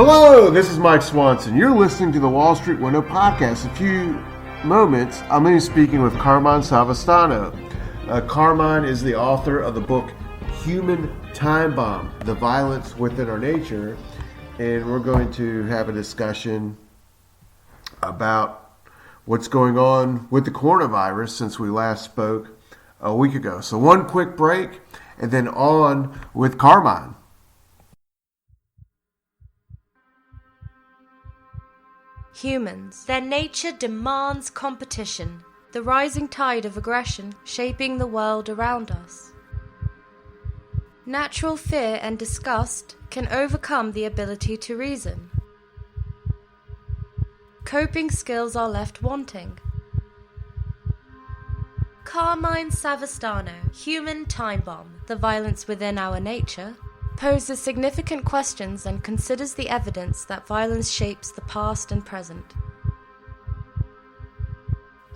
Hello, this is Mike Swanson. You're listening to the Wall Street Window Podcast. In a few moments, I'm going to be speaking with Carmine Savastano. Carmine is the author of the book Human Time Bomb, The Violence Within Our Nature. And we're going to have a discussion about what's going on with the coronavirus since we last spoke a week ago. So one quick break and then on with Carmine. Humans. Their nature demands competition, the rising tide of aggression shaping the world around us. Natural fear and disgust can overcome the ability to reason. Coping skills are left wanting. Carmine Savastano, Human Time Bomb, The Violence Within Our Nature, poses significant questions and considers the evidence that violence shapes the past and present.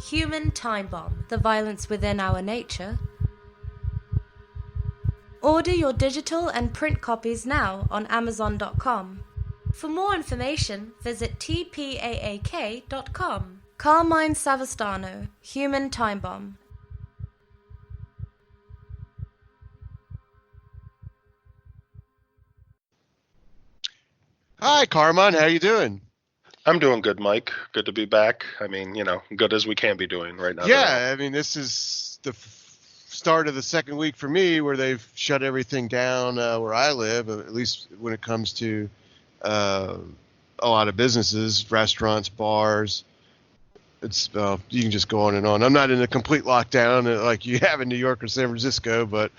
Human Time Bomb, The Violence Within Our Nature. Order your digital and print copies now on Amazon.com. For more information, visit tpaak.com. Carmine Savastano, Human Time Bomb. Hi, Carmine. How you doing? I'm doing good, Mike. Good to be back. I mean, good as we can be doing right now. Yeah, I mean, this is the start of the second week for me where they've shut everything down where I live, at least when it comes to a lot of businesses, restaurants, bars. It's you can just go on and on. I'm not in a complete lockdown like you have in New York or San Francisco, but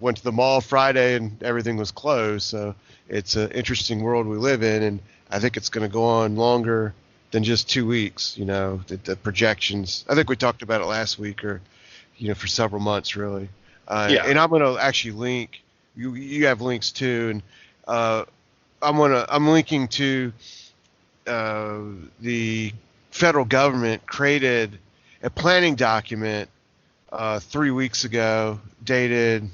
went to the mall Friday and everything was closed. So it's an interesting world we live in, and I think it's going to go on longer than just 2 weeks. The projections. I think we talked about it last week, or for several months really. Yeah. And I'm going to actually link. You have links too, and I'm linking to the federal government created a planning document 3 weeks ago, dated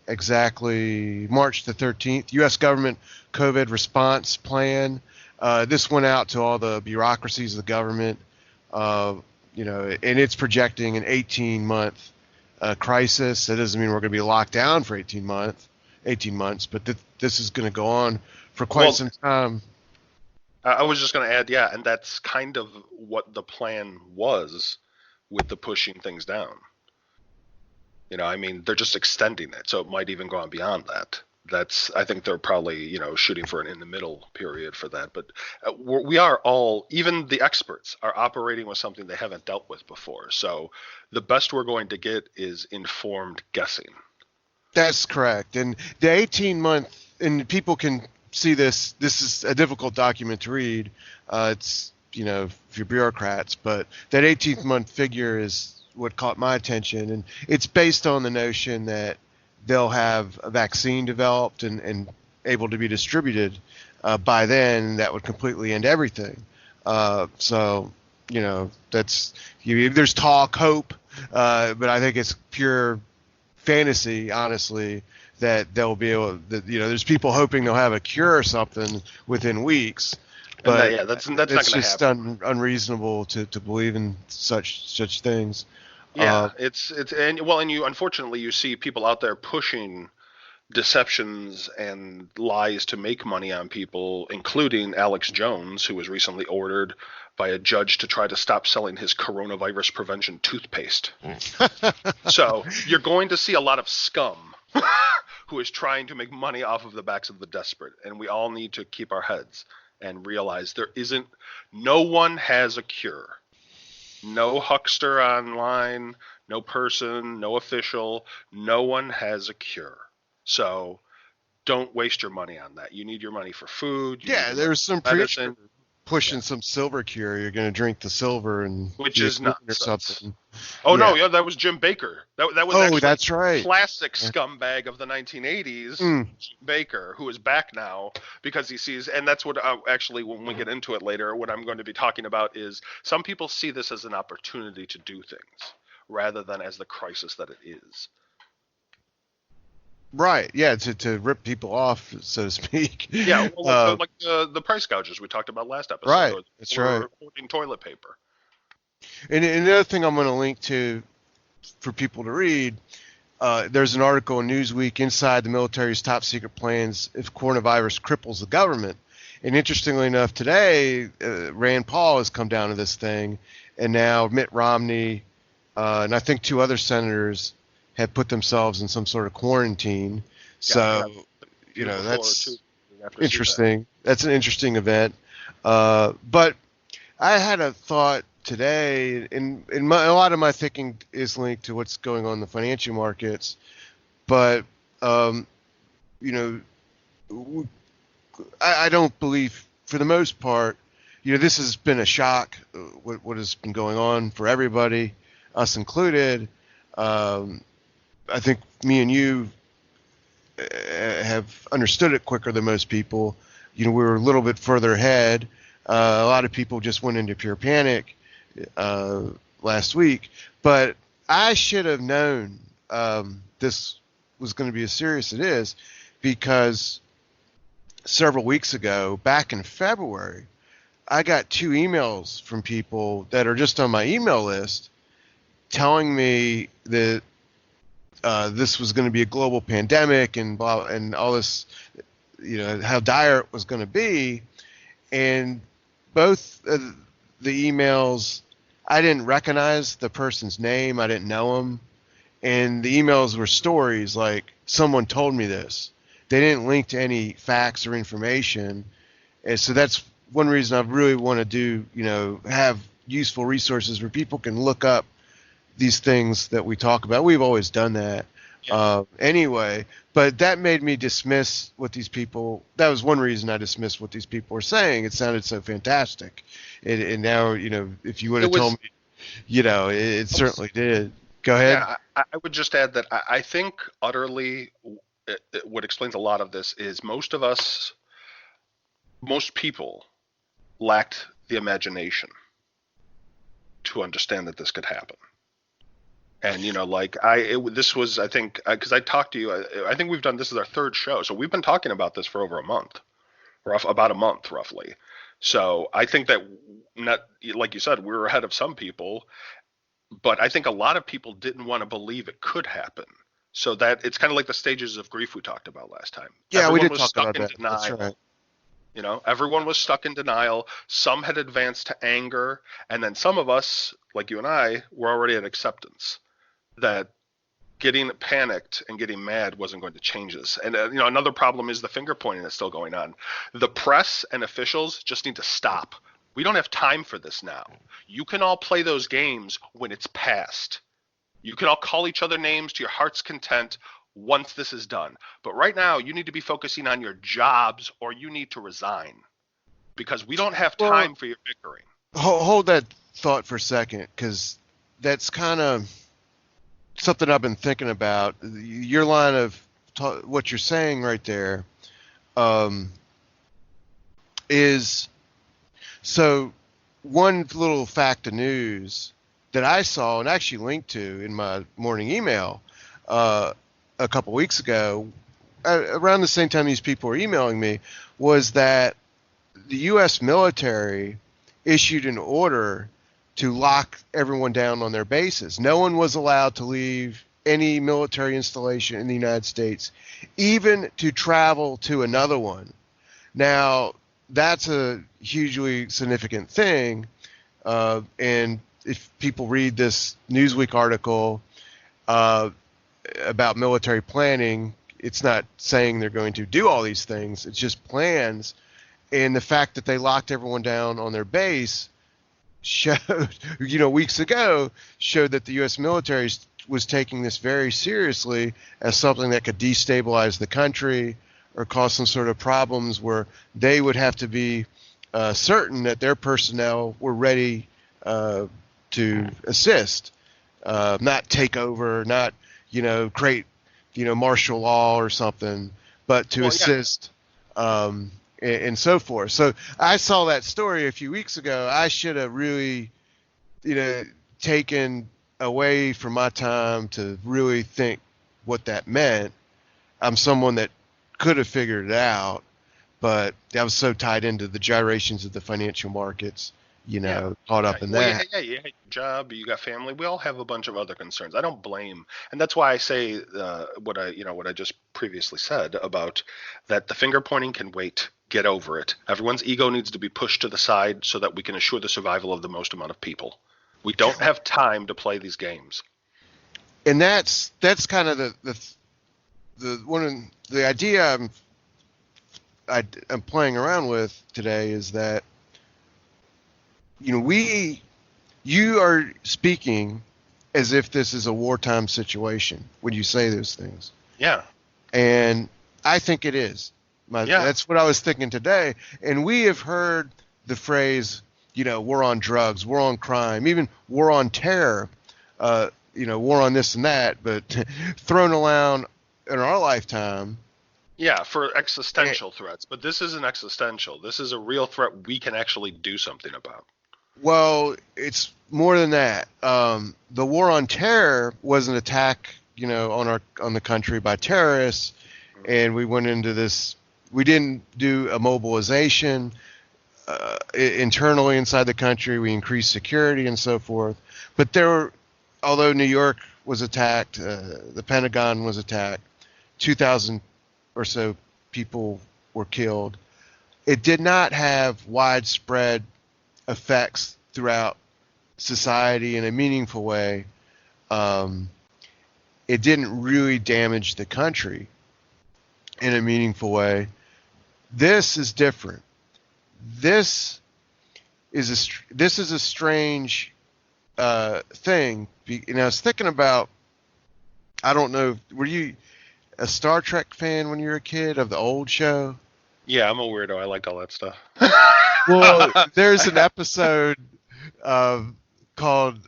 exactly March the 13th, U.S. government COVID response plan. This went out to all the bureaucracies of the government, and it's projecting an 18-month crisis. That doesn't mean we're going to be locked down for 18 months, but this is going to go on for quite some time. I was just going to add, yeah, and that's kind of what the plan was with the pushing things down. They're just extending it, so it might even go on beyond that. I think they're probably, shooting for an in-the-middle period for that. But we are all, even the experts, are operating with something they haven't dealt with before. So the best we're going to get is informed guessing. That's correct. And the 18-month, and people can see this is a difficult document to read. It's, for bureaucrats, but that 18th-month figure is what caught my attention, and it's based on the notion that they'll have a vaccine developed and able to be distributed by then. That would completely end everything. So that's there's talk, hope, but I think it's pure fantasy, honestly, that they'll be able. There's people hoping they'll have a cure or something within weeks. But that's not going to happen. It's just unreasonable to believe in such things. Yeah, and you unfortunately you see people out there pushing deceptions and lies to make money on people, including Alex Jones, who was recently ordered by a judge to try to stop selling his coronavirus prevention toothpaste. So you're going to see a lot of scum who is trying to make money off of the backs of the desperate, and we all need to keep our heads and realize no one has a cure. No huckster online, no person, no official, no one has a cure. So don't waste your money on that. You need your money for food. There's some preacher pushing some silver cure. You're going to drink the silver and which is nuts or something. No, that was Jim Baker. That was actually that's right. Classic scumbag of the 1980s, Jim Baker, who is back now because he sees, and that's what actually when we get into it later, what I'm going to be talking about is some people see this as an opportunity to do things rather than as the crisis that it is. Right. Yeah. To rip people off, so to speak. Yeah, well, like the price gouges we talked about last episode, Right. or That's right. we're hoarding toilet paper. And the other thing I'm going to link to for people to read, there's an article in Newsweek, Inside the Military's Top Secret Plans If Coronavirus Cripples the Government. And interestingly enough, today, Rand Paul has come down to this thing, and now Mitt Romney and I think two other senators have put themselves in some sort of quarantine. Yeah, So, that's after CPAC. interesting. That's an interesting event. But I had a thought today, and a lot of my thinking is linked to what's going on in the financial markets. But um, you know, I don't believe, for the most part, this has been a shock. What has been going on for everybody, us included. Um, I think me and you have understood it quicker than most people. We were a little bit further ahead. A lot of people just went into pure panic last week, but I should have known this was going to be as serious as it is, because several weeks ago, back in February, I got 2 emails from people that are just on my email list telling me that this was going to be a global pandemic and blah, and all this, how dire it was going to be. And both the emails, I didn't recognize the person's name. I didn't know him. And the emails were stories like, someone told me this. They didn't link to any facts or information. And so that's one reason I really want to do, have useful resources where people can look up these things that we talk about. We've always done that. Yeah. Anyway, but that made me dismiss what these people, that was one reason I dismissed what these people were saying. It sounded so fantastic. And now, if you would have told me, it certainly did. Go ahead. Yeah, I would just add that I think utterly what explains a lot of this is most people lacked the imagination to understand that this could happen. And this was, I think, because I talked to you, I think we've done, this is our 3rd show, so we've been talking about this for over a month, about a month roughly. So I think that, not like you said, we were ahead of some people, but I think a lot of people didn't want to believe it could happen. So that it's kind of like the stages of grief we talked about last time. Yeah, Everyone we did was talk stuck about in that. denial. That's right. Everyone was stuck in denial. Some had advanced to anger, and then some of us, like you and I, were already at acceptance that getting panicked and getting mad wasn't going to change this. And another problem is the finger pointing that's still going on. The press and officials just need to stop. We don't have time for this now. You can all play those games when it's past. You can all call each other names to your heart's content once this is done. But right now, you need to be focusing on your jobs, or you need to resign, because we don't have time for your bickering. Hold that thought for a second, because that's kind of something I've been thinking about. Your line of what you're saying right there is, so one little fact of news that I saw and actually linked to in my morning email a couple weeks ago, around the same time these people were emailing me, was that the U.S. military issued an order to lock everyone down on their bases. No one was allowed to leave any military installation in the United States, even to travel to another one. Now, that's a hugely significant thing, and if people read this Newsweek article about military planning, it's not saying they're going to do all these things. It's just plans. And the fact that they locked everyone down on their base showed, weeks ago, showed that the U.S. military was taking this very seriously as something that could destabilize the country or cause some sort of problems where they would have to be certain that their personnel were ready to assist, not take over, not, create, martial law or something, but to assist. And so forth. So I saw that story a few weeks ago. I should have really, taken away from my time to really think what that meant. I'm someone that could have figured it out, but I was so tied into the gyrations of the financial markets, caught up in that. Yeah, you hate your job, you got family. We all have a bunch of other concerns. I don't blame, and that's why I say what I just previously said about that the finger pointing can wait. Get over it. Everyone's ego needs to be pushed to the side so that we can assure the survival of the most amount of people. We don't have time to play these games. And that's kind of the one of the idea I'm playing around with today is that you are speaking as if this is a wartime situation when you say those things. Yeah. And I think it is. That's what I was thinking today. And we have heard the phrase, war on drugs, war on crime, even war on terror, war on this and that, but thrown around in our lifetime. Yeah, for existential threats. But this isn't existential. This is a real threat we can actually do something about. Well, it's more than that. The war on terror was an attack, on the country by terrorists, and we went into this. We didn't do a mobilization internally inside the country. We increased security and so forth. But although New York was attacked, the Pentagon was attacked, 2,000 or so people were killed. It did not have widespread effects throughout society in a meaningful way. It didn't really damage the country in a meaningful way. This is different. This is a strange thing. And I was thinking about, I don't know, were you a Star Trek fan when you were a kid of the old show? Yeah, I'm a weirdo. I liked all that stuff. Well, there's an episode called,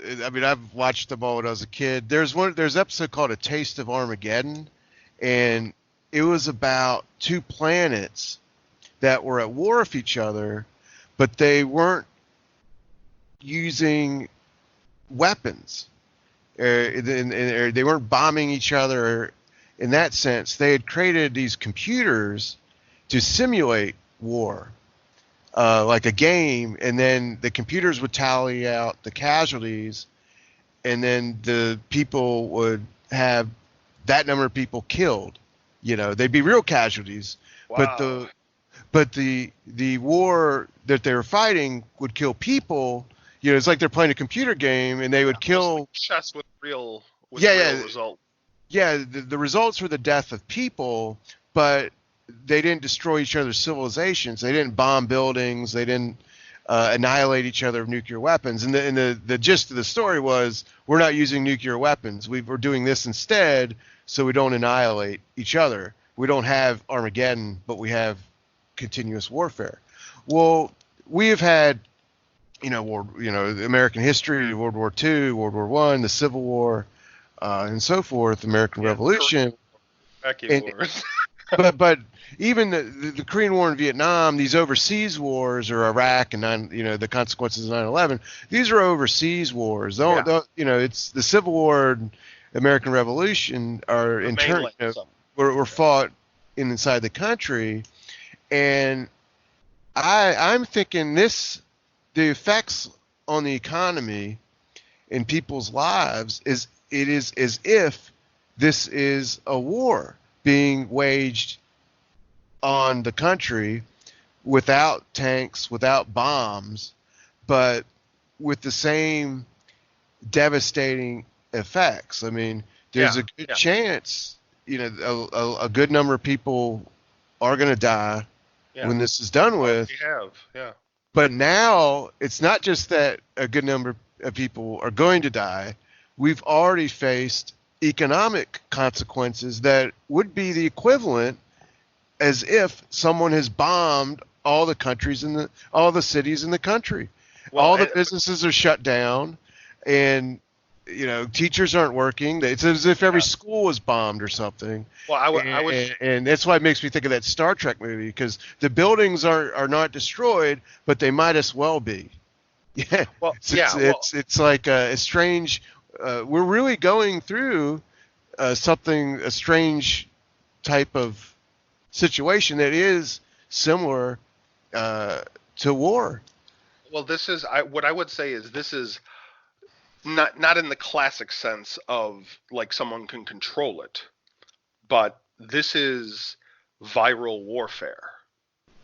I've watched them all when I was a kid. There's an episode called A Taste of Armageddon, and it was about two planets that were at war with each other, but they weren't using weapons. They weren't bombing each other in that sense. They had created these computers to simulate war, like a game, and then the computers would tally out the casualties, and then the people would have that number of people killed. They'd be real casualties. Wow. But the war that they were fighting would kill people. It's like they're playing a computer game, and they would kill. Chess with real result. Yeah, the results were the death of people, but they didn't destroy each other's civilizations. They didn't bomb buildings. They didn't annihilate each other with nuclear weapons. And the gist of the story was, we're not using nuclear weapons. We're doing this instead, so we don't annihilate each other. We don't have Armageddon, but we have continuous warfare. Well, we have had, American history, World War II, World War I, the Civil War, and so forth, American Revolution. But even the Korean War and Vietnam, these overseas wars, or Iraq and the consequences of 9/11, these are overseas wars. It's the Civil War and American Revolution are were fought inside the country, and I'm thinking the effects on the economy and people's lives is as if this is a war being waged on the country without tanks, without bombs, but with the same devastating effects. There's a good chance, a good number of people are going to die when this is done with. But now it's not just that a good number of people are going to die. We've already faced economic consequences that would be the equivalent as if someone has bombed all the countries all the cities in the country. All the businesses are shut down, and teachers aren't working. It's as if every school was bombed or something. Well, and that's why it makes me think of that Star Trek movie, because the buildings are not destroyed, but they might as well be. Yeah. Well, it's like a strange. We're really going through a strange type of situation that is similar to war. Well, what I would say is this is not in the classic sense of like someone can control it, but this is viral warfare.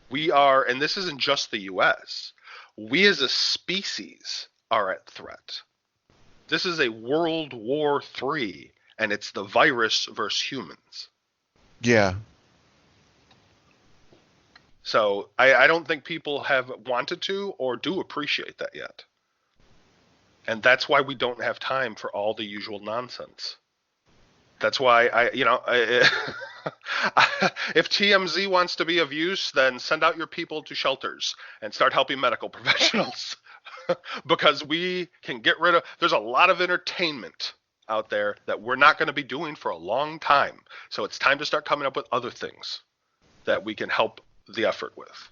We are, and this isn't just the US, we as a species are at threat. This is a World War III, and it's the virus versus humans. Yeah. So I don't think people have wanted to or do appreciate that yet. And that's why we don't have time for all the usual nonsense. That's why if TMZ wants to be of use, then send out your people to shelters and start helping medical professionals. Because we can get rid of, there's a lot of entertainment out there that we're not going to be doing for a long time. So it's time to start coming up with other things that we can help the effort with.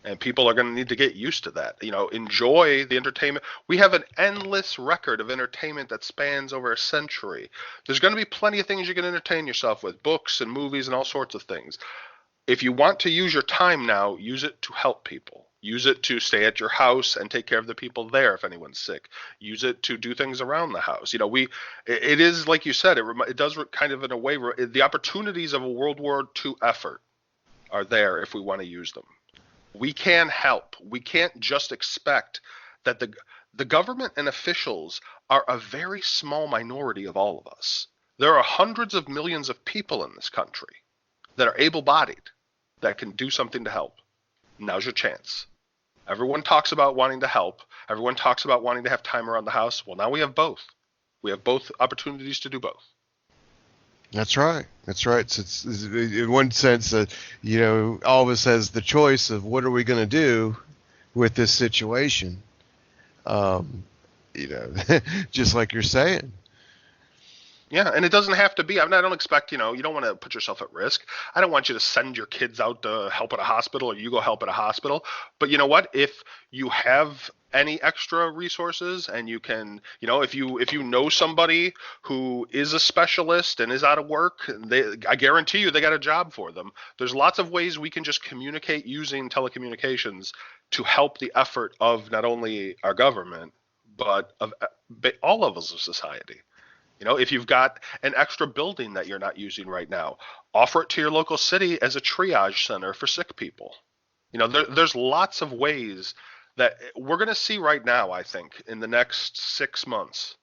And people are going to need to get used to that. Enjoy the entertainment. We have an endless record of entertainment that spans over a century. There's going to be plenty of things you can entertain yourself with, books and movies and all sorts of things. If you want to use your time now, use it to help people. Use it to stay at your house and take care of the people there if anyone's sick. Use it to do things around the house. It is like you said, it does kind of in a way, the opportunities of a World War II effort are there if we want to use them. We can help. We can't just expect that the government and officials are a very small minority of all of us. There are hundreds of millions of people in this country that are able-bodied, that can do something to help. Now's your chance. Everyone talks about wanting to help. Everyone talks about wanting to have time around the house. Well, now we have both. We have both opportunities to do both. That's right. That's right. So it's in one sense, all of us has the choice of what are we going to do with this situation. Just like you're saying. Yeah, and it doesn't have to be. I don't expect, you don't want to put yourself at risk. I don't want you to send your kids out to help at a hospital or you go help at a hospital. But you know what? If you have any extra resources and you can, if you know somebody who is a specialist and is out of work, I guarantee you they got a job for them. There's lots of ways we can just communicate using telecommunications to help the effort of not only our government, but of all levels of society. If you've got an extra building that you're not using right now, offer it to your local city as a triage center for sick people. There's lots of ways that we're going to see right now, I think, in the next 6 months,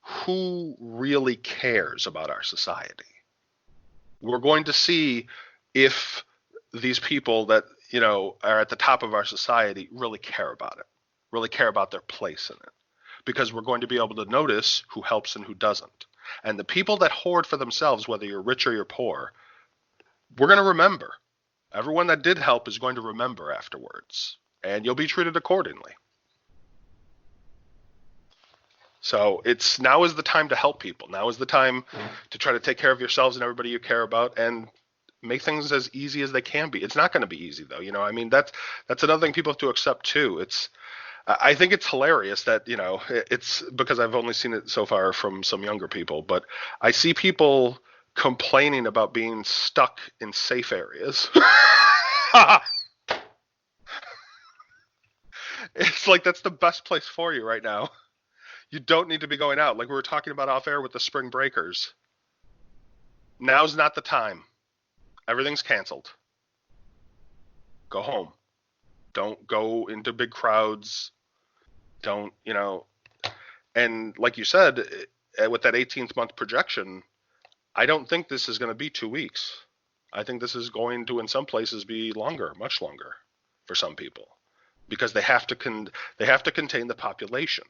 who really cares about our society. We're going to see if these people that, are at the top of our society really care about it, really care about their place in it. Because we're going to be able to notice who helps and who doesn't. And the people that hoard for themselves, whether you're rich or you're poor, we're going to remember. Everyone that did help is going to remember afterwards. And you'll be treated accordingly. So now is the time to help people. Now is the time to try to take care of yourselves and everybody you care about and make things as easy as they can be. It's not going to be easy, though. That's another thing people have to accept, too. I think it's hilarious that, it's because I've only seen it so far from some younger people, but I see people complaining about being stuck in safe areas. It's like that's the best place for you right now. You don't need to be going out. Like we were talking about off air with the spring breakers. Now's not the time. Everything's canceled. Go home. Don't go into big crowds. Don't, and like you said, with that 18th month projection, I don't think this is going to be 2 weeks. I think this is going to, in some places, be longer, much longer for some people, because they have to contain the population.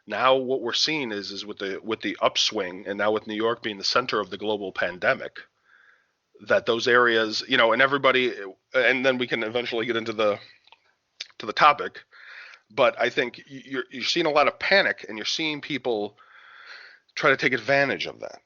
Now what we're seeing is with the upswing, and now with New York being the center of the global pandemic, that those areas, and everybody, and then we can eventually get into the topic, but I think you're seeing a lot of panic, and you're seeing people try to take advantage of that,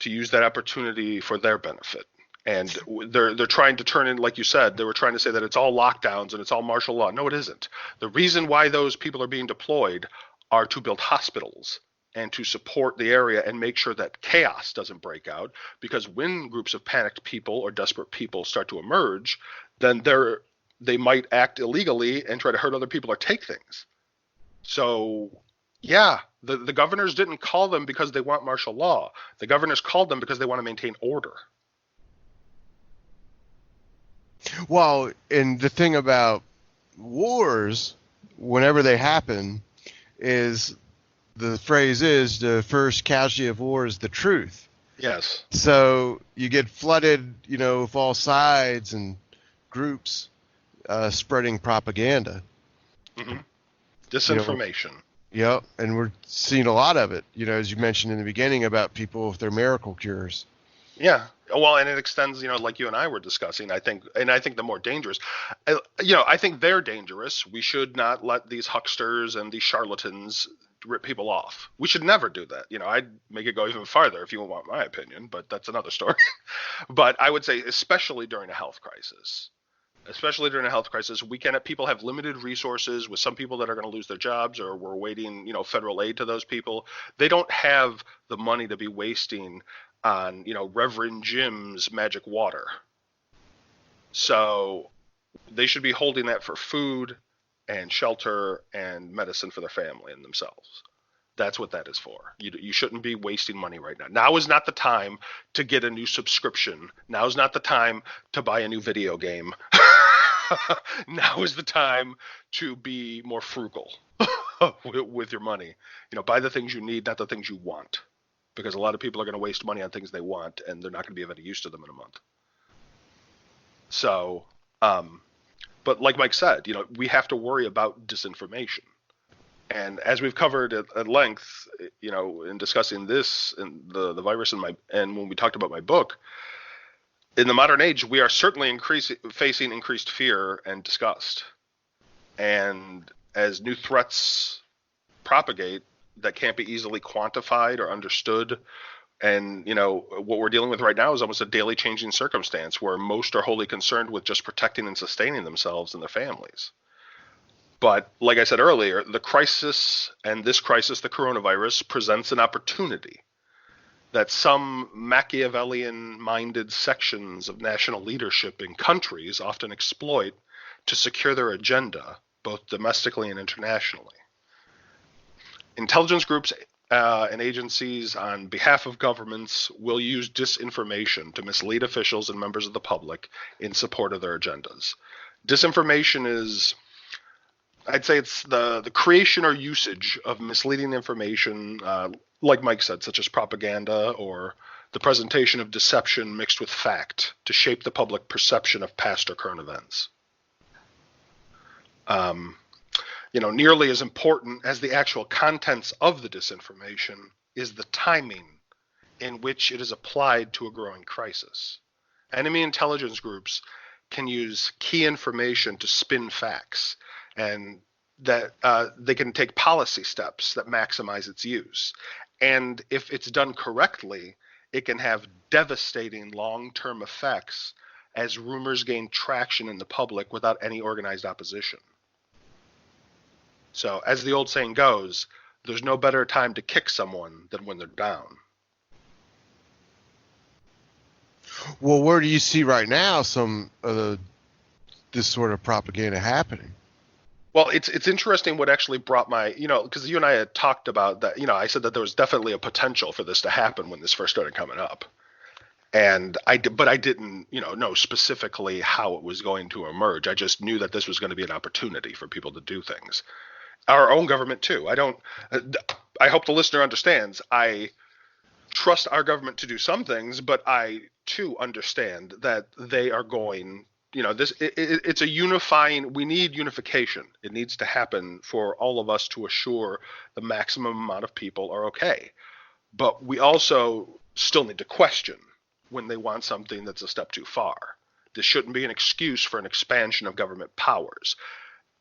to use that opportunity for their benefit. And they're trying to turn in, like you said, they were trying to say that it's all lockdowns and it's all martial law. No, it isn't. The reason why those people are being deployed are to build hospitals, and to support the area and make sure that chaos doesn't break out. Because when groups of panicked people or desperate people start to emerge, then they might act illegally and try to hurt other people or take things. So, yeah, the governors didn't call them because they want martial law. The governors called them because they want to maintain order. Well, and the thing about wars, whenever they happen, is the phrase is the first casualty of war is the truth. Yes. So you get flooded, with all sides and groups spreading propaganda. Mm-hmm. Disinformation. Yep, and we're seeing a lot of it, as you mentioned in the beginning about people with their miracle cures. Yeah. Well, and it extends, like you and I were discussing, I think the more dangerous, I think they're dangerous. We should not let these hucksters and these charlatans rip people off. We should never do that. I'd make it go even farther if you want my opinion, but that's another story. But I would say, especially during a health crisis, people have limited resources, with some people that are going to lose their jobs, or we're waiting, federal aid to those people. They don't have the money to be wasting on, Reverend Jim's magic water. So they should be holding that for food and shelter and medicine for their family and themselves. That's what that is for. You shouldn't be wasting money right now. Now is not the time to get a new subscription. Now is not the time to buy a new video game. Now is the time to be more frugal with your money. Buy the things you need, not the things you want. Because a lot of people are going to waste money on things they want, and they're not going to be of any use to them in a month. So, but like Mike said, we have to worry about disinformation. And as we've covered at length, in discussing this and the virus and when we talked about my book, in the modern age, we are certainly facing increased fear and disgust. And as new threats propagate that can't be easily quantified or understood, and what we're dealing with right now is almost a daily changing circumstance where most are wholly concerned with just protecting and sustaining themselves and their families. But like I said earlier, the crisis, the coronavirus, presents an opportunity that some Machiavellian-minded sections of national leadership in countries often exploit to secure their agenda, both domestically and internationally. Intelligence groups and agencies on behalf of governments will use disinformation to mislead officials and members of the public in support of their agendas. Disinformation is, I'd say, it's the creation or usage of misleading information, like Mike said, such as propaganda, or the presentation of deception mixed with fact to shape the public perception of past or current events. Nearly as important as the actual contents of the disinformation is the timing in which it is applied to a growing crisis. Enemy intelligence groups can use key information to spin facts, and that they can take policy steps that maximize its use. And if it's done correctly, it can have devastating long-term effects as rumors gain traction in the public without any organized opposition. So, as the old saying goes, there's no better time to kick someone than when they're down. Well, where do you see right now some of this sort of propaganda happening? Well, it's interesting what actually brought my, because you and I had talked about that, I said that there was definitely a potential for this to happen when this first started coming up. And I didn't, know specifically how it was going to emerge. I just knew that this was going to be an opportunity for people to do things. Our own government too. I hope the listener understands. I trust our government to do some things, but I too understand that they are going, it's a unifying, we need unification. It needs to happen for all of us to assure the maximum amount of people are okay. But we also still need to question when they want something that's a step too far. This shouldn't be an excuse for an expansion of government powers.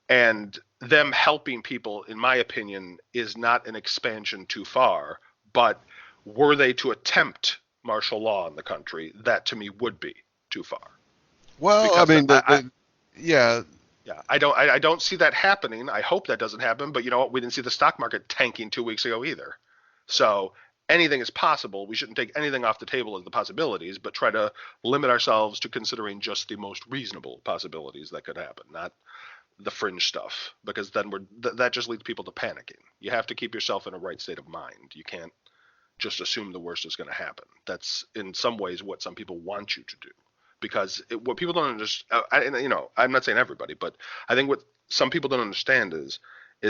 And them helping people, in my opinion, is not an expansion too far. But were they to attempt martial law in the country, that to me would be too far. Well, because yeah. I don't see that happening. I hope that doesn't happen. But you know what? We didn't see the stock market tanking 2 weeks ago either. So anything is possible. We shouldn't take anything off the table as the possibilities, but try to limit ourselves to considering just the most reasonable possibilities that could happen, not the fringe stuff, because then that just leads people to panicking. You have to keep yourself in a right state of mind. You can't just assume the worst is going to happen. That's in some ways what some people want you to do, because what people don't understand, I'm not saying everybody, but I think what some people don't understand is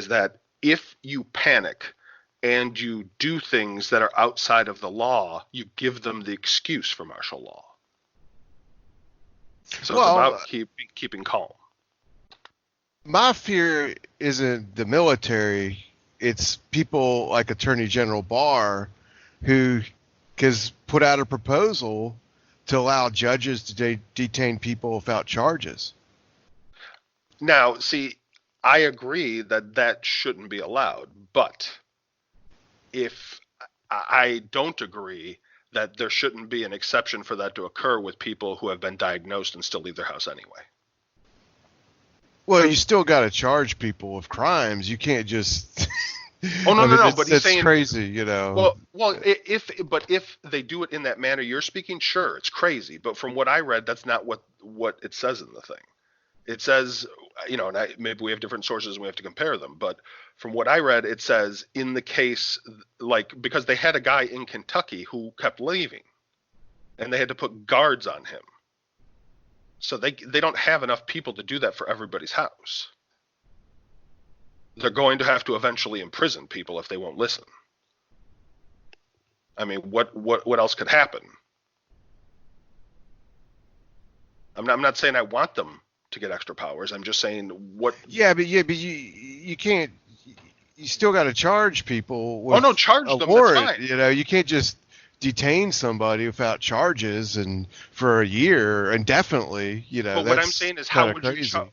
that if you panic and you do things that are outside of the law, you give them the excuse for martial law. So it's about keeping calm. My fear isn't the military. It's people like Attorney General Barr who has put out a proposal to allow judges to detain people without charges. Now, see, I agree that shouldn't be allowed, but if I don't agree that there shouldn't be an exception for that to occur with people who have been diagnosed and still leave their house anyway. Well, you still got to charge people with crimes. You can't just. Oh no! But he's saying crazy, you know. Well, if they do it in that manner you're speaking, sure, it's crazy. But from what I read, that's not what it says in the thing. It says, and maybe we have different sources and we have to compare them. But from what I read, it says in the case, because they had a guy in Kentucky who kept leaving, and they had to put guards on him. So they don't have enough people to do that for everybody's house. They're going to have to eventually imprison people if they won't listen. I mean, what else could happen? I'm not saying I want them to get extra powers. I'm just saying what. Yeah, but you can't. You still got to charge people with charge a them. warrant. That's fine. You can't just detain somebody without charges and for a year indefinitely. But what I'm saying is, how would crazy. you?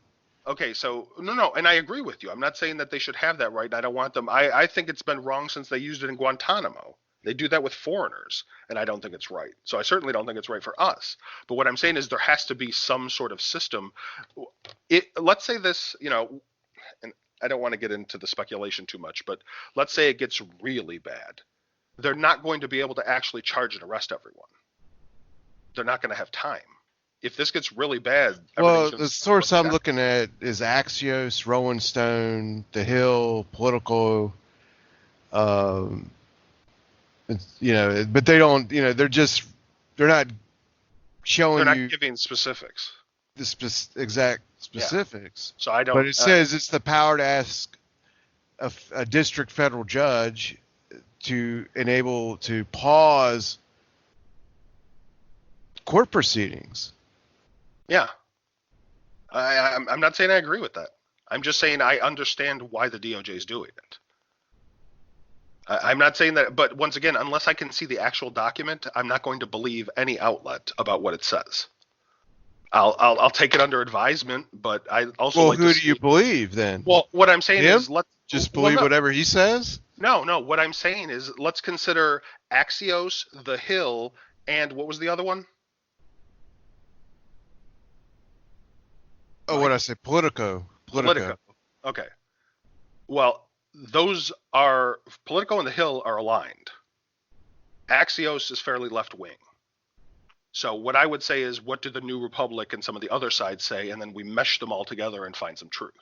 Okay, so no, and I agree with you. I'm not saying that they should have that right. I don't want them. I think it's been wrong since they used it in Guantanamo. They do that with foreigners, and I don't think it's right. So I certainly don't think it's right for us. But what I'm saying is there has to be some sort of system. Let's say this, and I don't want to get into the speculation too much, but let's say it gets really bad. They're not going to be able to actually charge and arrest everyone. They're not going to have time. If this gets really bad, well, the source I'm looking at is Axios, Rolling Stone, The Hill, Politico. But they don't. They're not showing. They're not giving specifics. The exact specifics. Yeah. So I don't. But it says it's the power to ask a district federal judge to enable to pause court proceedings. Yeah. I'm not saying I agree with that. I'm just saying I understand why the DOJ is doing it. I'm not saying that, but once again, unless I can see the actual document, I'm not going to believe any outlet about what it says. I'll take it under advisement, but I also well, who do you believe then? Well, what I'm saying is let's just believe whatever he says. No. What I'm saying is let's consider Axios, The Hill, and what was the other one? Oh, what I say? Politico. Okay. Well, those are Politico and The Hill are aligned. Axios is fairly left wing. So what I would say is, what do the New Republic and some of the other sides say, and then we mesh them all together and find some truth.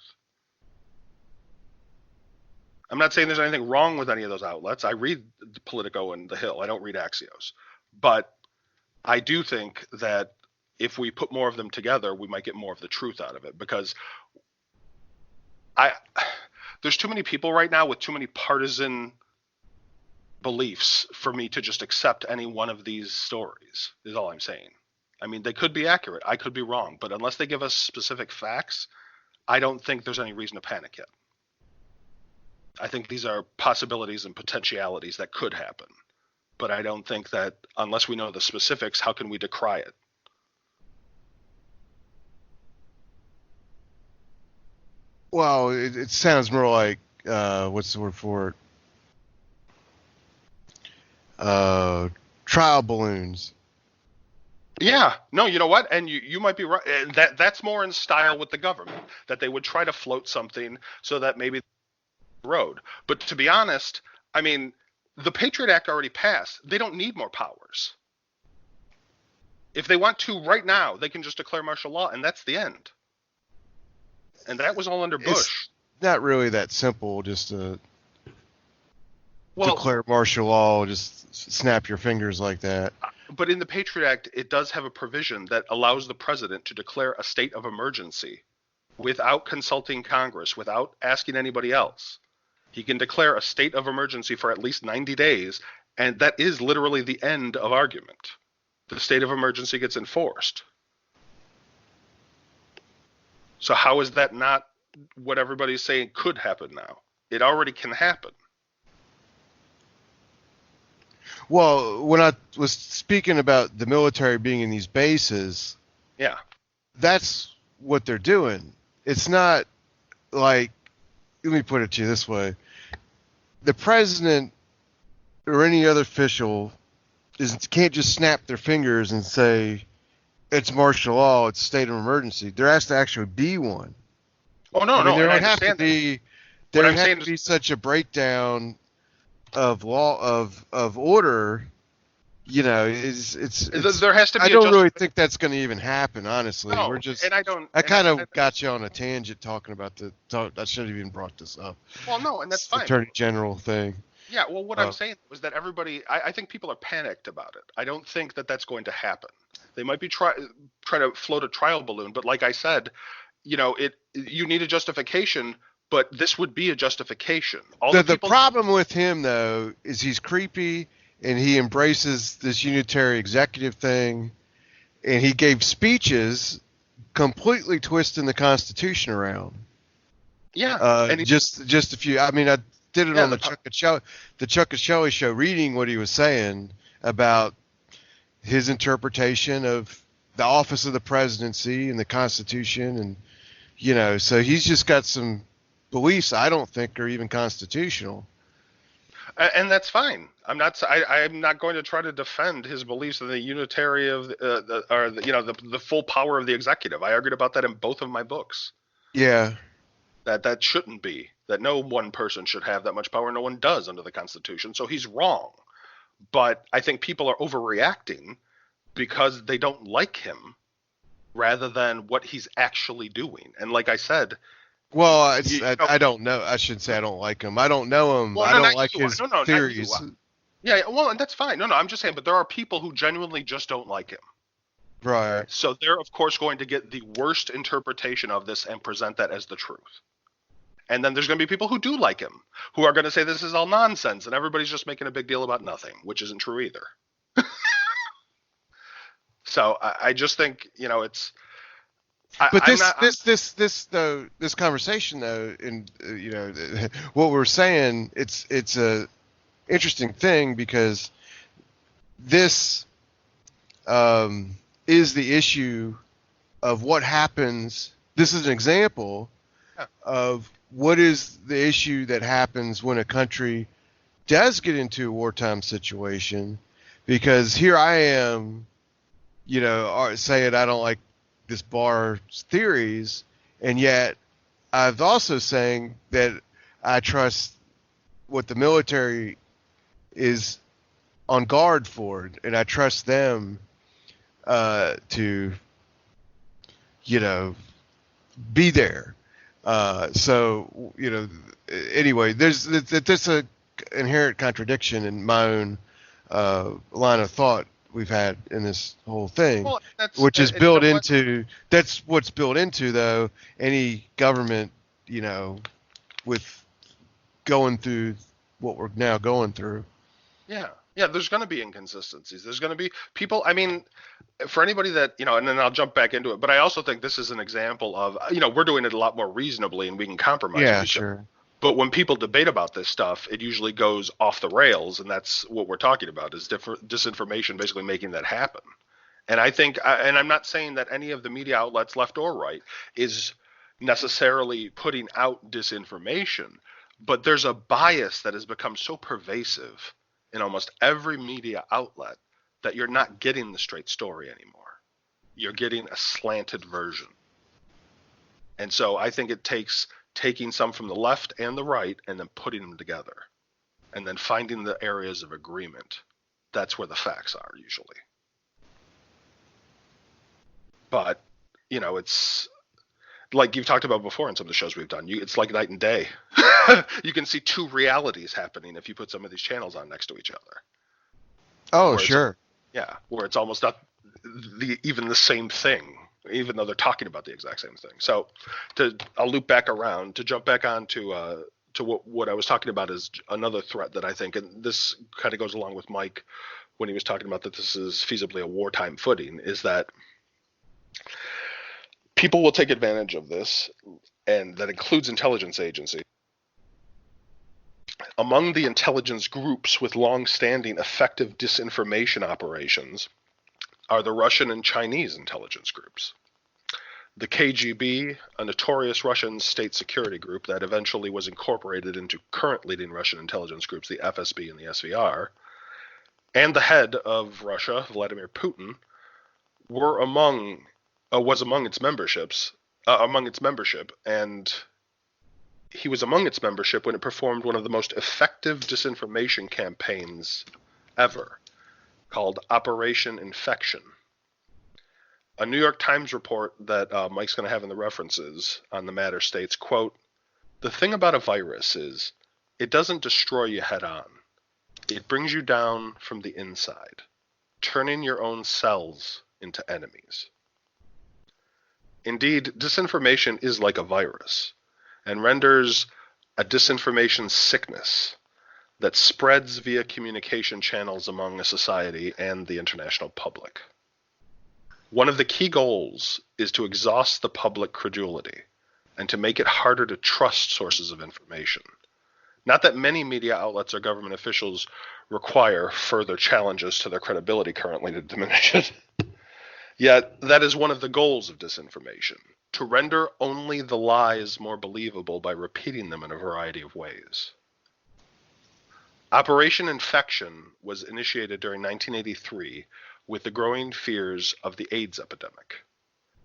I'm not saying there's anything wrong with any of those outlets. I read Politico and The Hill. I don't read Axios. But I do think that if we put more of them together, we might get more of the truth out of it, because there's too many people right now with too many partisan beliefs for me to just accept any one of these stories, is all I'm saying. I mean, they could be accurate. I could be wrong. But unless they give us specific facts, I don't think there's any reason to panic yet. I think these are possibilities and potentialities that could happen. But I don't think that unless we know the specifics, how can we decry it? Well, it sounds more like, what's the word for it? Trial balloons. Yeah, no, you know what? And you might be right. That's more in style with the government, that they would try to float something so that maybe road. But to be honest, I mean, The Patriot Act already passed. They don't need more powers. If they want to right now, they can just declare martial law, and that's the end. And that was all under Bush. It's not really that simple just to declare martial law, just snap your fingers like that. But in the Patriot Act, it does have a provision that allows the president to declare a state of emergency without consulting Congress, without asking anybody else. He can declare a state of emergency for at least 90 days, and that is literally the end of argument. The state of emergency gets enforced. So how is that not what everybody's saying could happen now? It already can happen. Well, when I was speaking about the military being in these bases, yeah, that's what they're doing. It's not like, let me put it to you this way. The president or any other official can't just snap their fingers and say, it's martial law, it's state of emergency. There has to actually be one. Oh, no, no. There would have to be, such a breakdown of law, of order, there has to be. I don't really think that's going to even happen, honestly. No, We're just. And I don't. I kind of got you on a tangent talking about I should have even brought this up. Well, no, and that's fine. Attorney General thing. Yeah, well, what I'm saying was that everybody, I think people are panicked about it. I don't think that that's going to happen. They might be try to float a trial balloon, but like I said, you need a justification, but this would be a justification. The problem with him, though, is he's creepy, and he embraces this unitary executive thing, and he gave speeches completely twisting the Constitution around. Yeah, and just a few. I mean, I did it on the Chuck and Shelley show, reading what he was saying about his interpretation of the office of the presidency and the Constitution, and so he's just got some beliefs I don't think are even constitutional. And that's fine. I'm not going to try to defend his beliefs in the unitary of the full power of the executive. I argued about that in both of my books. Yeah. That shouldn't be. That no one person should have that much power. No one does under the Constitution. So he's wrong. But I think people are overreacting because they don't like him rather than what he's actually doing. And like I said, well, I don't know. I should say I don't like him. I don't know him. Well, I don't like his theories. Yeah, well, and that's fine. No, I'm just saying, but there are people who genuinely just don't like him. Right. So they're, of course, going to get the worst interpretation of this and present that as the truth. And then there's going to be people who do like him, who are going to say this is all nonsense, and everybody's just making a big deal about nothing, which isn't true either. So I just think, it's... But this conversation, though, and what we're saying, it's a interesting thing because this is the issue of what happens. This is an example of what is the issue that happens when a country does get into a wartime situation. Because here I am, saying I don't like this bar's theories, and yet I've also saying that I trust what the military is on guard for, and I trust them to be there. So anyway, there's a inherent contradiction in my own line of thought we've had in this whole thing, which is built into. That's what's built into, though, any government, with going through what we're now going through. Yeah, there's going to be inconsistencies. There's going to be people. I mean, for anybody that and then I'll jump back into it. But I also think this is an example of we're doing it a lot more reasonably, and we can compromise. Yeah, sure. But when people debate about this stuff, it usually goes off the rails, and that's what we're talking about, is disinformation basically making that happen. And I think, and I'm not saying that any of the media outlets, left or right, is necessarily putting out disinformation, but there's a bias that has become so pervasive in almost every media outlet that you're not getting the straight story anymore. You're getting a slanted version. And so I think it takes taking some from the left and the right and then putting them together. and then finding the areas of agreement. That's where the facts are usually. But, it's like you've talked about before in some of the shows we've done. It's like night and day. You can see two realities happening if you put some of these channels on next to each other. Oh, sure. Where it's almost not even the same thing, even though they're talking about the exact same thing. So I'll loop back around to jump back on to what I was talking about is another threat that I think, and this kind of goes along with Mike when he was talking about that this is feasibly a wartime footing, is that people will take advantage of this, and that includes intelligence agencies. Among the intelligence groups with long-standing effective disinformation operations are the Russian and Chinese intelligence groups. The KGB, a notorious Russian state security group that eventually was incorporated into current leading Russian intelligence groups, the FSB and the SVR, and the head of Russia, Vladimir Putin, was among its membership, and he was among its membership when it performed one of the most effective disinformation campaigns ever, called Operation Infection. A New York Times report that Mike's going to have in the references on the matter states, quote, "The thing about a virus is it doesn't destroy you head on. It brings you down from the inside, turning your own cells into enemies." Indeed, disinformation is like a virus and renders a disinformation sickness that spreads via communication channels among a society and the international public. One of the key goals is to exhaust the public credulity and to make it harder to trust sources of information. Not that many media outlets or government officials require further challenges to their credibility currently to diminish it. Yet, that is one of the goals of disinformation, to render only the lies more believable by repeating them in a variety of ways. Operation Infection was initiated during 1983 with the growing fears of the AIDS epidemic.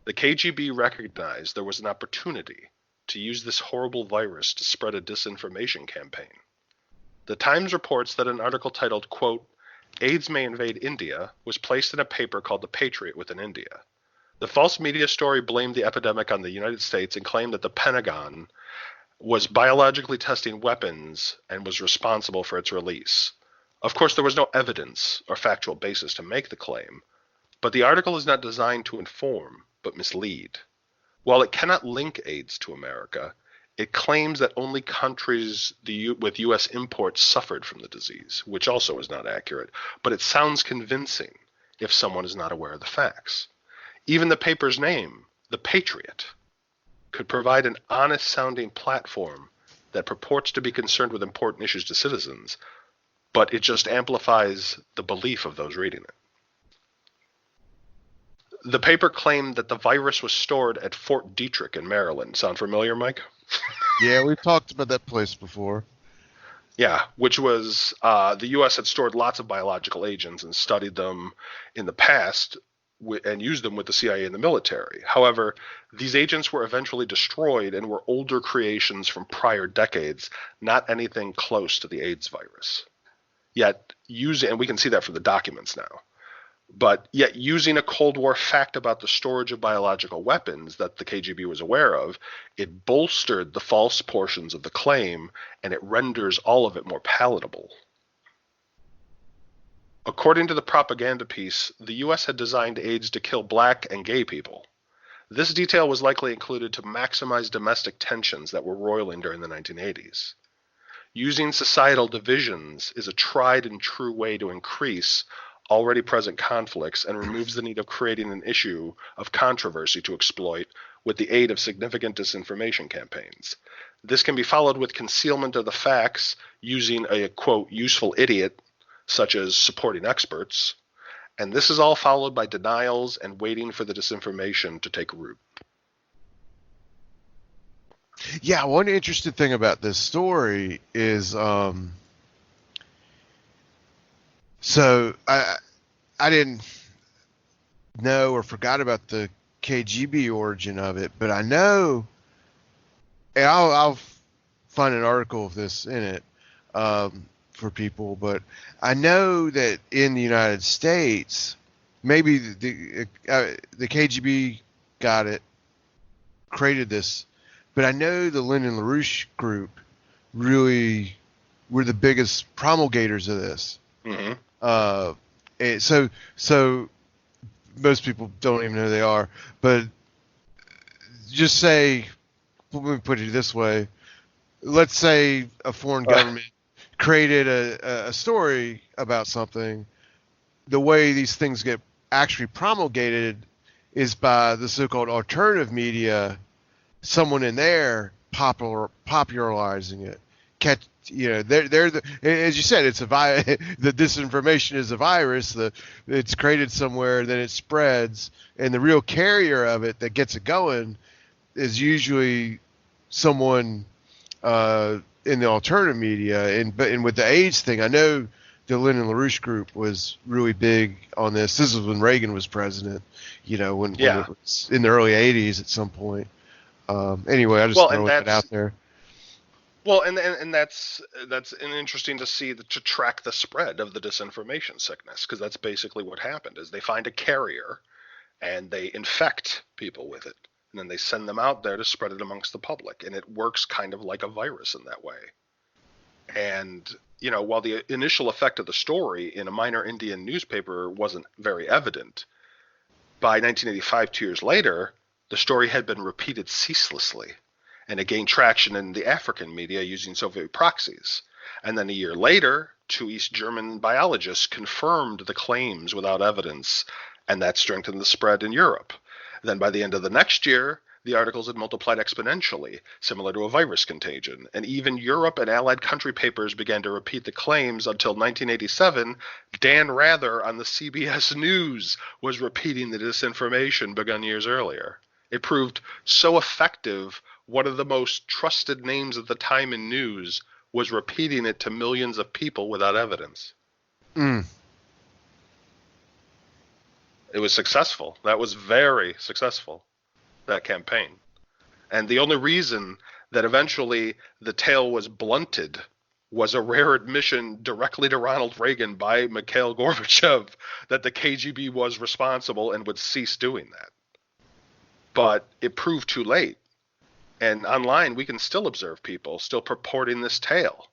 The KGB recognized there was an opportunity to use this horrible virus to spread a disinformation campaign. The Times reports that an article titled, quote, "AIDS may invade India," was placed in a paper called The Patriot within India. The false media story blamed the epidemic on the United States and claimed that the Pentagon was biologically testing weapons and was responsible for its release. Of course, there was no evidence or factual basis to make the claim, but the article is not designed to inform, but mislead. While it cannot link AIDS to America, it claims that only countries with U.S. imports suffered from the disease, which also is not accurate, but it sounds convincing if someone is not aware of the facts. Even the paper's name, The Patriot, could provide an honest-sounding platform that purports to be concerned with important issues to citizens, but it just amplifies the belief of those reading it. The paper claimed that the virus was stored at Fort Detrick in Maryland. Sound familiar, Mike? Yeah, we've talked about that place before. Yeah, which was the U.S. had stored lots of biological agents and studied them in the past and used them with the CIA and the military. However, these agents were eventually destroyed and were older creations from prior decades, not anything close to the AIDS virus. Yet, and we can see that from the documents now, but yet using a Cold War fact about the storage of biological weapons that the KGB was aware of, it bolstered the false portions of the claim, and it renders all of it more palatable. According to the propaganda piece, the U.S. had designed AIDS to kill black and gay people. This detail was likely included to maximize domestic tensions that were roiling during the 1980s. Using societal divisions is a tried and true way to increase already present conflicts and removes the need of creating an issue of controversy to exploit with the aid of significant disinformation campaigns. This can be followed with concealment of the facts using a, quote, useful idiot, such as supporting experts, and this is all followed by denials and waiting for the disinformation to take root. Yeah, one interesting thing about this story is, so I didn't know or forgot about the KGB origin of it, but I know, and I'll find an article of this in it, for people, but I know that in the United States, maybe the KGB got it, created this, but I know the Lyndon LaRouche group really were the biggest promulgators of this. Mm-hmm. And so most people don't even know who they are, but just say, let me put it this way. Let's say a foreign government created a story about something. The way these things get actually promulgated is by the so-called alternative media, someone in there popularizing it. They're the, as you said, it's the disinformation is a virus. It's created somewhere, then it spreads, and the real carrier of it that gets it going is usually someone in the alternative media. And with the AIDS thing, I know the Lyndon LaRouche group was really big on this. This was when Reagan was president, when it was in the early 80s at some point. Anyway, I just throw it out there. Well, and that's interesting to see to track the spread of the disinformation sickness, because that's basically what happened. Is they find a carrier and they infect people with it, and then they send them out there to spread it amongst the public, and it works kind of like a virus in that way. And while the initial effect of the story in a minor Indian newspaper wasn't very evident, by 1985, 2 years later, the story had been repeated ceaselessly, and it gained traction in the African media using Soviet proxies. And then a year later, 2 East German biologists confirmed the claims without evidence, and that strengthened the spread in Europe. Then by the end of the next year, the articles had multiplied exponentially, similar to a virus contagion. And even Europe and allied country papers began to repeat the claims until 1987. Dan Rather on the CBS News was repeating the disinformation begun years earlier. It proved so effective, one of the most trusted names at the time in news was repeating it to millions of people without evidence. It was successful. That was very successful, that campaign. And the only reason that eventually the tale was blunted was a rare admission directly to Ronald Reagan by Mikhail Gorbachev that the KGB was responsible and would cease doing that. But it proved too late. And online, we can still observe people still purporting this tale,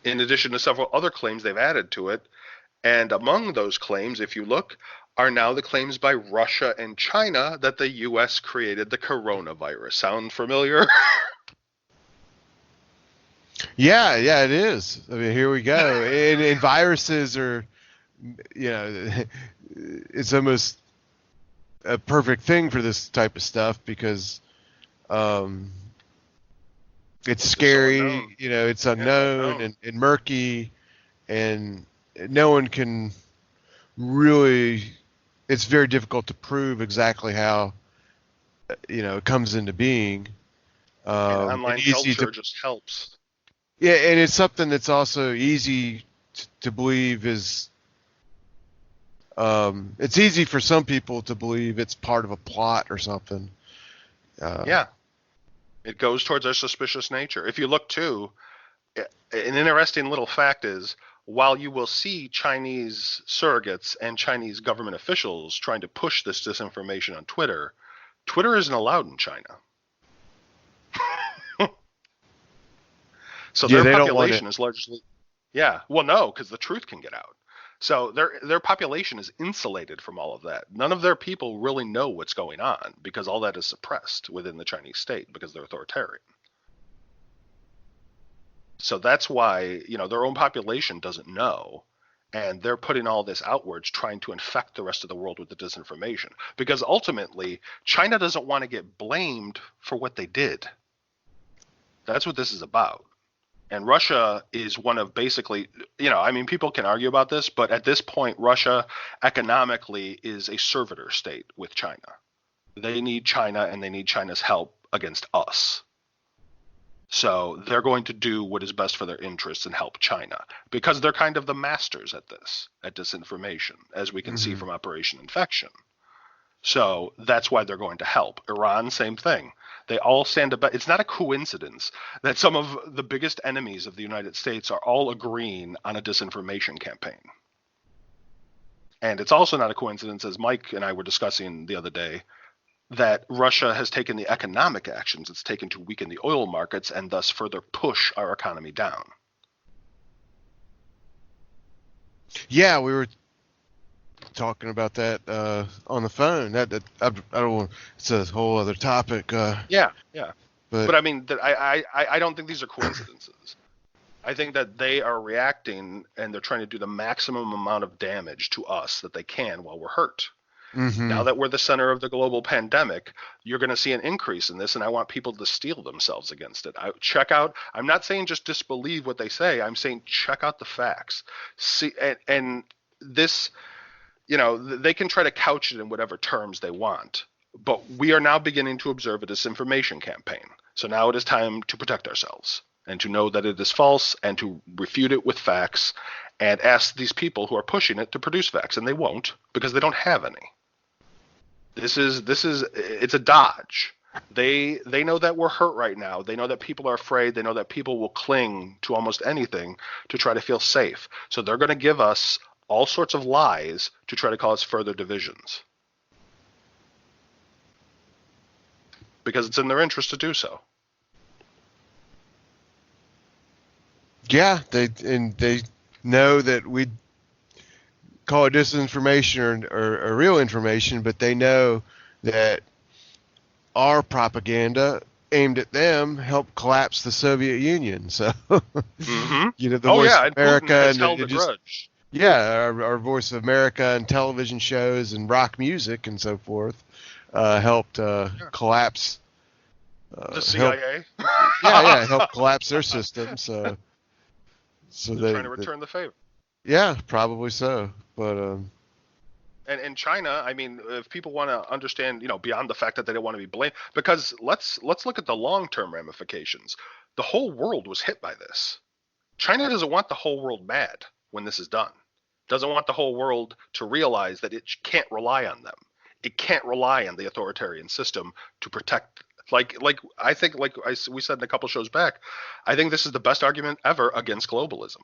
in addition to several other claims they've added to it. And among those claims, if you look, are now the claims by Russia and China that the U.S. created the coronavirus. Sound familiar? Yeah, it is. I mean, here we go. And viruses are, it's almost a perfect thing for this type of stuff because it's scary, it's unknown and murky, and no one can really, it's very difficult to prove exactly how, it comes into being. And online culture just helps. Yeah, and it's something that's also easy to believe is, it's easy for some people to believe it's part of a plot or something. It goes towards our suspicious nature. If you look too, an interesting little fact is, while you will see Chinese surrogates and Chinese government officials trying to push this disinformation on Twitter, Twitter isn't allowed in China. So their population is largely, because the truth can get out. So their population is insulated from all of that. None of their people really know what's going on because all that is suppressed within the Chinese state because they're authoritarian. So that's why, their own population doesn't know, and they're putting all this outwards, trying to infect the rest of the world with the disinformation. Because ultimately, China doesn't want to get blamed for what they did. That's what this is about. And Russia is one of basically, people can argue about this, but at this point, Russia economically is a servitor state with China. They need China and they need China's help against us. So they're going to do what is best for their interests and help China because they're kind of the masters at this, at disinformation, as we can see from Operation Infection. So that's why they're going to help. Iran, same thing. They all stand about. It's not a coincidence that some of the biggest enemies of the United States are all agreeing on a disinformation campaign. And it's also not a coincidence, as Mike and I were discussing the other day, that Russia has taken the economic actions it's taken to weaken the oil markets and thus further push our economy down. Yeah, we were talking about that on the phone. I don't want. It's a whole other topic. Yeah. But I mean, I don't think these are coincidences. I think that they are reacting and they're trying to do the maximum amount of damage to us that they can while we're hurt. mm-hmm. Now that we're the center of the global pandemic, you're going to see an increase in this, and I want people to steel themselves against it. I'm not saying just disbelieve what they say. I'm saying check out the facts. See, and this, they can try to couch it in whatever terms they want, but we are now beginning to observe a disinformation campaign. So now it is time to protect ourselves and to know that it is false and to refute it with facts and ask these people who are pushing it to produce facts, and they won't because they don't have any. It's a dodge. They know that we're hurt right now. They know that people are afraid. They know that people will cling to almost anything to try to feel safe. So they're going to give us all sorts of lies to try to cause further divisions. Because it's in their interest to do so. Yeah, they know that we call it disinformation or real information, but they know that our propaganda aimed at them helped collapse the Soviet Union. So, mm-hmm. The Voice of America and held a grudge. Yeah, our Voice of America and television shows and rock music and so forth helped collapse the CIA. Helped collapse their system. So they're trying to return the favor. Yeah, probably so. But and China, I mean, if people want to understand, beyond the fact that they don't want to be blamed, because let's look at the long-term ramifications. The whole world was hit by this. China doesn't want the whole world mad when this is done. Doesn't want the whole world to realize that it can't rely on them. It can't rely on the authoritarian system to protect. We said in a couple shows back, I think this is the best argument ever against globalism.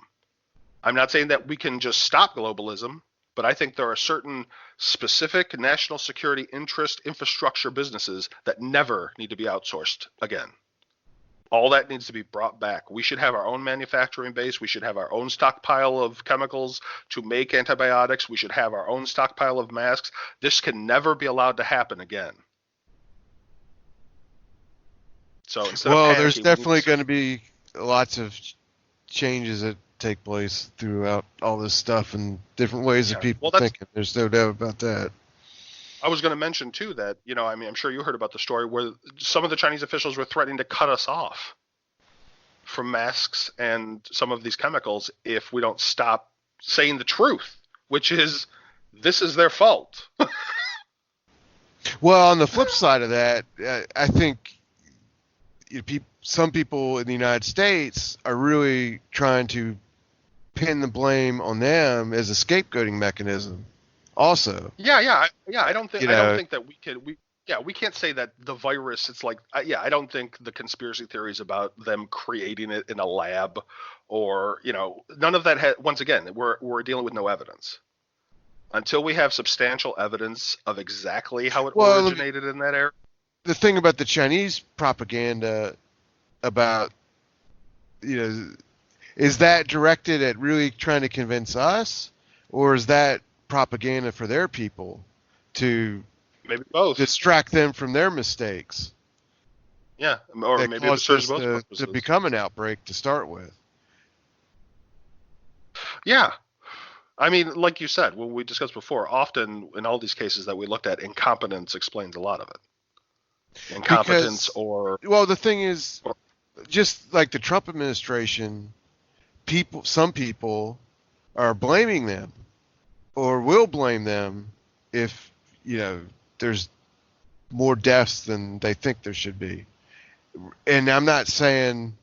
I'm not saying that we can just stop globalism, but I think there are certain specific national security interest infrastructure businesses that never need to be outsourced again. All that needs to be brought back. We should have our own manufacturing base. We should have our own stockpile of chemicals to make antibiotics. We should have our own stockpile of masks. This can never be allowed to happen again. So there's definitely going to be lots of changes that take place throughout all this stuff and different ways of people thinking. There's no doubt about that. I was going to mention too that, I'm sure you heard about the story where some of the Chinese officials were threatening to cut us off from masks and some of these chemicals if we don't stop saying the truth, which is this is their fault. Well, on the flip side of that, I think some people in the United States are really trying to pin the blame on them as a scapegoating mechanism. Also, I don't think that we can't say that the virus. It's like, I don't think the conspiracy theories about them creating it in a lab, or none of that. Once again, we're dealing with no evidence. Until we have substantial evidence of exactly how it originated in that area. The thing about the Chinese propaganda about, is that directed at really trying to convince us, or is that propaganda for their people to maybe both distract them from their mistakes? Yeah, or that maybe it serves both purposes. To become an outbreak to start with. Yeah. I mean, like you said, when we discussed before, often in all these cases that we looked at, incompetence explains a lot of it. Incompetence the thing is, just like the Trump administration, some people are blaming them or will blame them if, there's more deaths than they think there should be. And I'm not saying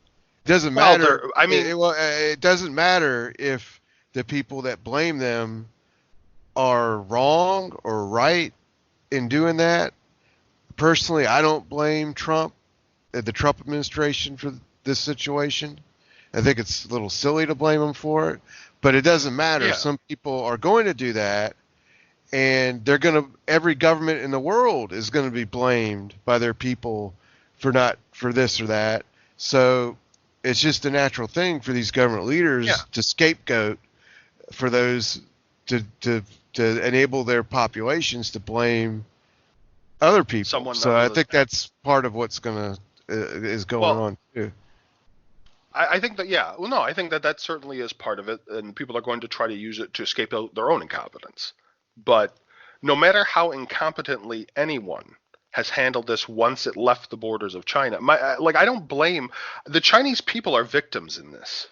it doesn't matter. It doesn't matter if the people that blame them are wrong or right. in doing that, personally, I don't blame Trump, the Trump administration for this situation. I think it's a little silly to blame him for it, but it doesn't matter. Yeah. Some people are going to do that, and every government in the world is going to be blamed by their people for this or that. So it's just a natural thing for these government leaders to scapegoat for those to enable their populations to blame other people. So I think that's part of what's is going on too. I think that, I think that certainly is part of it, and people are going to try to use it to scapegoat their own incompetence. But no matter how incompetently anyone has handled this once it left the borders of China, I don't blame the Chinese people are victims in this.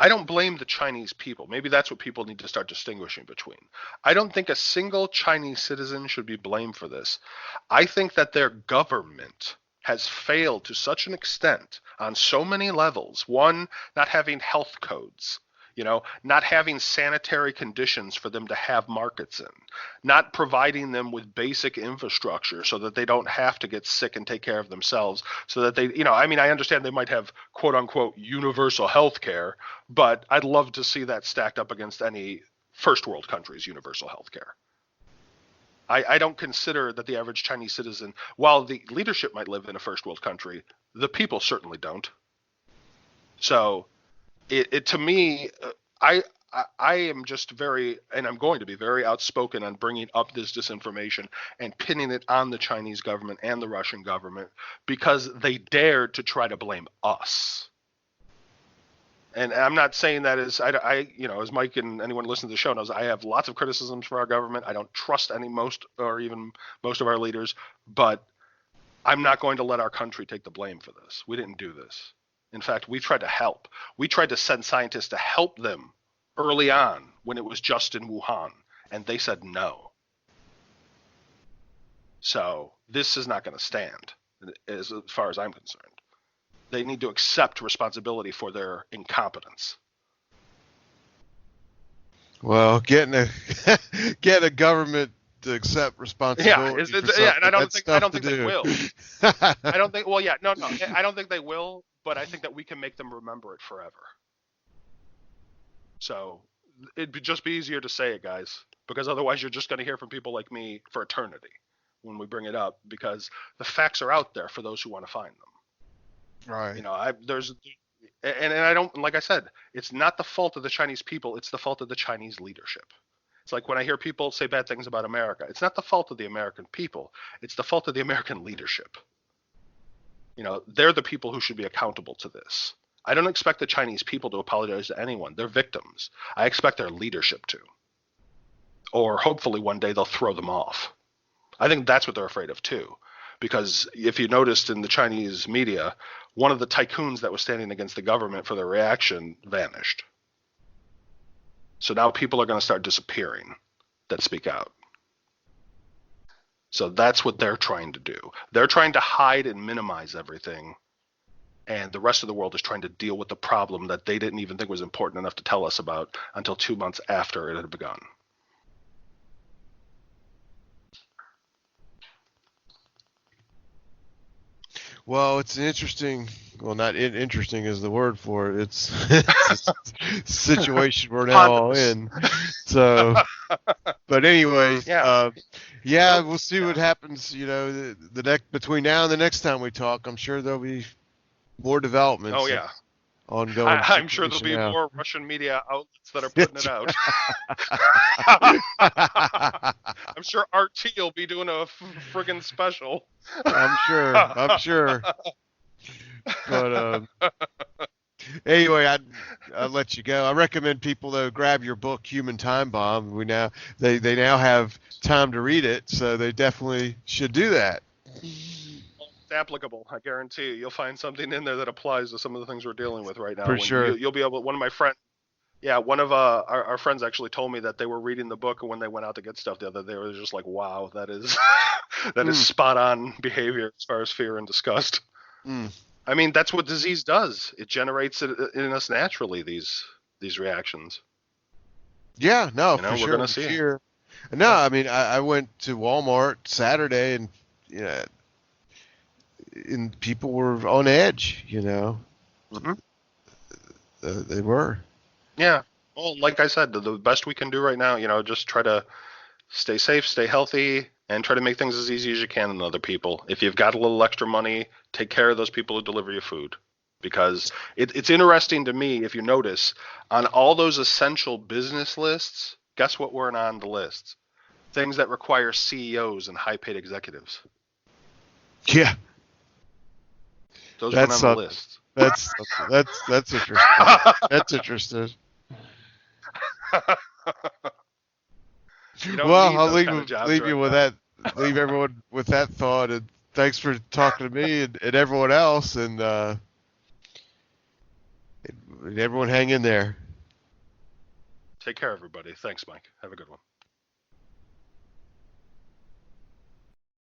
I don't blame the Chinese people. Maybe that's what people need to start distinguishing between. I don't think a single Chinese citizen should be blamed for this. I think that their government has failed to such an extent on so many levels. One, not having health codes, not having sanitary conditions for them to have markets in, not providing them with basic infrastructure so that they don't have to get sick and take care of themselves, so that they, I understand they might have quote unquote universal health care, but I'd love to see that stacked up against any first world country's universal health care. I don't consider that the average Chinese citizen, while the leadership might live in a first world country, the people certainly don't. So it to me, I am just very, and I'm going to be very outspoken on bringing up this disinformation and pinning it on the Chinese government and the Russian government because they dared to try to blame us. And I'm not saying that as as Mike and anyone listening to the show knows, I have lots of criticisms for our government. I don't trust most of our leaders, but I'm not going to let our country take the blame for this. We didn't do this. In fact, we tried to help. We tried to send scientists to help them early on when it was just in Wuhan, and they said no. So this is not going to stand as far as I'm concerned. They need to accept responsibility for their incompetence. Well, getting a government to accept responsibility. And I don't think they will. I don't think. Well, no. I don't think they will, but I think that we can make them remember it forever. So it'd just be easier to say it, guys, because otherwise you're just going to hear from people like me for eternity when we bring it up, because the facts are out there for those who want to find them. Right. And I don't, like I said, it's not the fault of the Chinese people. It's the fault of the Chinese leadership. It's like when I hear people say bad things about America, it's not the fault of the American people. It's the fault of the American leadership. They're the people who should be accountable to this. I don't expect the Chinese people to apologize to anyone. They're victims. I expect their leadership to. Or hopefully one day they'll throw them off. I think that's what they're afraid of too. Because if you noticed in the Chinese media, one of the tycoons that was standing against the government for their reaction vanished. So now people are going to start disappearing that speak out. So that's what they're trying to do. They're trying to hide and minimize everything. And the rest of the world is trying to deal with the problem that they didn't even think was important enough to tell us about until 2 months after it had begun. Well, it's an interesting. Well, not interesting is the word for it. It's a situation we're now all in. So, but anyway, we'll see what happens. The between now and the next time we talk, I'm sure there'll be more developments. Oh yeah. Ongoing. I'm sure there'll be more Russian media outlets that are putting it out. I'm sure RT will be doing a friggin' special. I'm sure. But anyway, I'll let you go. I recommend people though grab your book, Human Time Bomb. They now have time to read it, so they definitely should do that. Applicable, I guarantee you. You'll find something in there that applies to some of the things we're dealing with right now. For sure. You'll be able. One of my friends, one of our friends actually told me that they were reading the book, and when they went out to get stuff the other day, they were just like, "Wow, that is is spot on behavior as far as fear and disgust." I mean, that's what disease does. It generates it in us naturally. These reactions. Yeah, no, for we're sure. Gonna see it. No, I mean, I went to Walmart Saturday, and you know, and people were on edge. Hmm. They were. Yeah. Well, like I said, the best we can do right now, just try to stay safe, stay healthy, and try to make things as easy as you can on other people. If you've got a little extra money, take care of those people who deliver you food. Because it's interesting to me, if you notice, on all those essential business lists, guess what weren't on the list? Things that require CEOs and high paid executives. Yeah, Those weren't that's on the something. list. That's interesting. That's interesting. You don't Well, need I'll those kind of jobs leave you right with now. that. Leave everyone with that thought, and thanks for talking to me and everyone else, and everyone hang in there. Take care, everybody. Thanks, Mike. Have a good one.